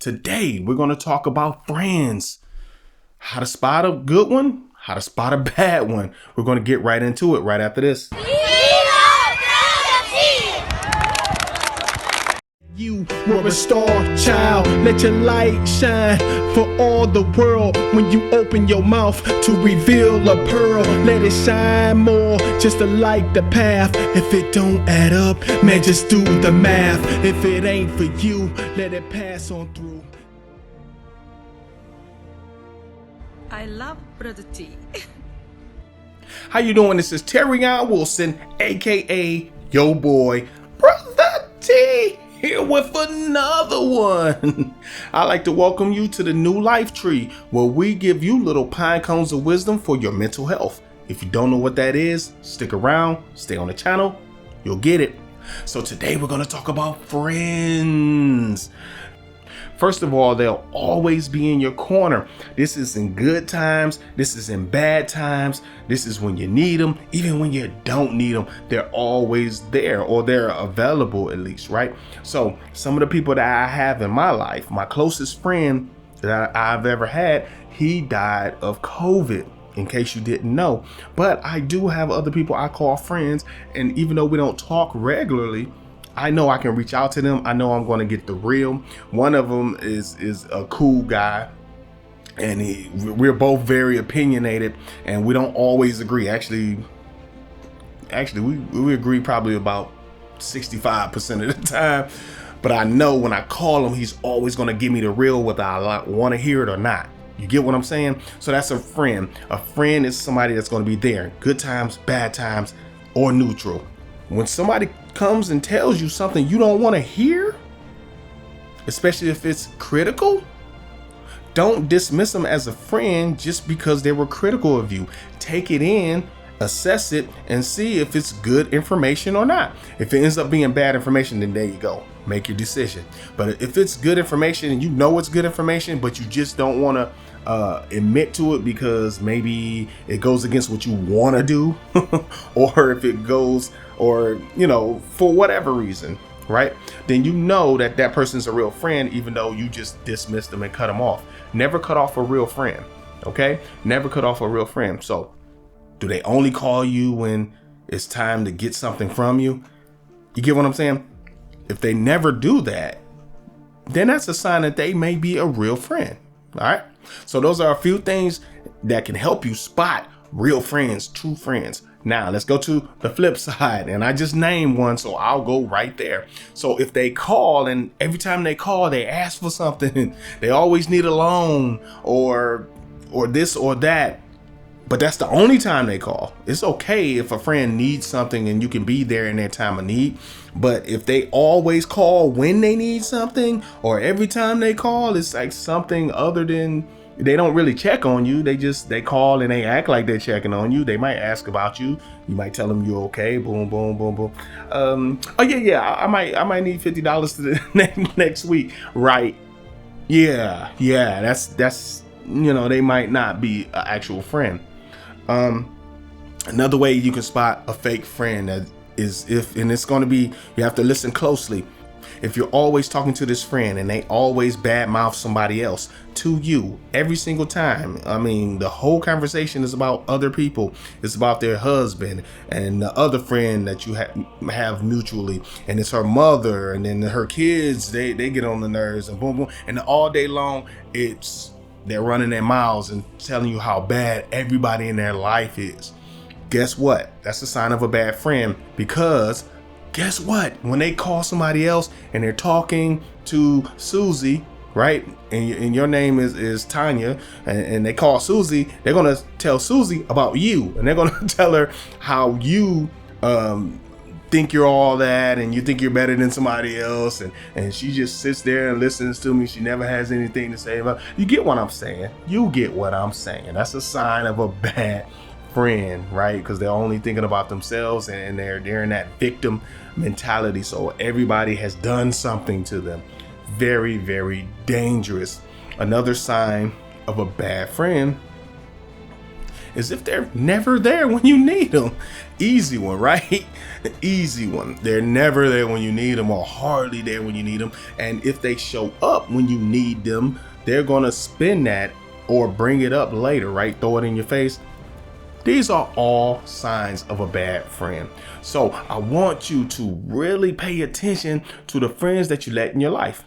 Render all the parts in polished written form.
Today, we're going to talk about friends. How to spot a good one, how to spot a bad one. We're going to get right into it right after this. You were a star child, let your light shine for all the world. When you open your mouth to reveal a pearl, let it shine more, just to light the path. If it don't add up, man, just do the math. If it ain't for you, let it pass on through. I love Brotha T. How you doing? This is Terrion Wilson, aka yo boy, Brotha T, here with another one. I'd like to welcome you to the new life tree, where we give you little pine cones of wisdom for your mental health. If you don't know what that is, stick around, stay on the channel, you'll get it. So today we're going to talk about friends. First of all, they'll always be in your corner. This is in good times. This is in bad times. This is when you need them. Even when you don't need them, they're always there, or they're available at least, right? So some of the people that I have in my life, my closest friend that I've ever had, he died of COVID, in case you didn't know. But I do have other people I call friends. And even though we don't talk regularly, I know I can reach out to them. I know I'm going to get the real. One of them is a cool guy, and we're both very opinionated, and we don't always agree. Actually, we agree probably about 65% of the time. But I know when I call him, he's always going to give me the real, whether I want to hear it or not. You get what I'm saying? So that's a friend. A friend is somebody that's going to be there, good times, bad times, or neutral. When somebody comes and tells you something you don't want to hear, especially if it's critical, don't dismiss them as a friend just because they were critical of you. Take it in, assess it, and see if it's good information or not. If it ends up being bad information, then there you go. Make your decision. But if it's good information and you know it's good information, but you just don't want to admit to it because maybe it goes against what you want to do, or if it goes, or for whatever reason, right? Then you know that that person's a real friend, even though you just dismissed them and cut them off. Never cut off a real friend, okay? Never cut off a real friend. So do they only call you when it's time to get something from you? You get what I'm saying? If they never do that, then that's a sign that they may be a real friend. All right. So those are a few things that can help you spot real friends, true friends. Now let's go to the flip side. And I just named one, so I'll go right there. So if they call, and every time they call, they ask for something, they always need a loan or this or that, but that's the only time they call. It's okay if a friend needs something and you can be there in their time of need. But if they always call when they need something, or every time they call, it's like something other than, they don't really check on you. They call and they act like they're checking on you. They might ask about you. You might tell them you're okay. Boom, boom, boom, boom. Oh yeah. I might need $50 to the next week. Right. Yeah. That's they might not be an actual friend. Another way you can spot a fake friend is and it's going to be, you have to listen closely. If you're always talking to this friend and they always badmouth somebody else to you every single time, I mean, the whole conversation is about other people. It's about their husband and the other friend that you have mutually, and it's her mother, and then her kids, they get on the nerves, and boom, boom. And all day long, they're running their mouths and telling you how bad everybody in their life is. Guess what? That's a sign of a bad friend, because guess what? When they call somebody else and they're talking to Susie, right? And your name is Tanya, and they call Susie, they're going to tell Susie about you, and they're going to tell her how you think you're all that, and you think you're better than somebody else, and she just sits there and listens to me. She never has anything to say about. You get what I'm saying? You get what I'm saying? That's a sign of a bad friend, right? Because they're only thinking about themselves, and they're in that victim mentality. So everybody has done something to them. Very, very dangerous. Another sign of a bad friend is if they're never there when you need them. Easy one, right? Easy one. They're never there when you need them, or hardly there when you need them. And if they show up when you need them, they're gonna spin that or bring it up later, right? Throw it in your face. These are all signs of a bad friend. So I want you to really pay attention to the friends that you let in your life.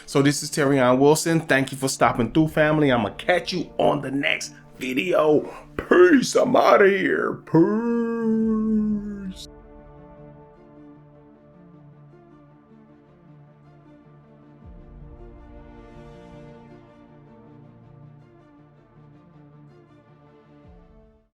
So this is Terrion Wilson. Thank you for stopping through, family. I'm gonna catch you on the next video. Peace. I'm out of here. Peace.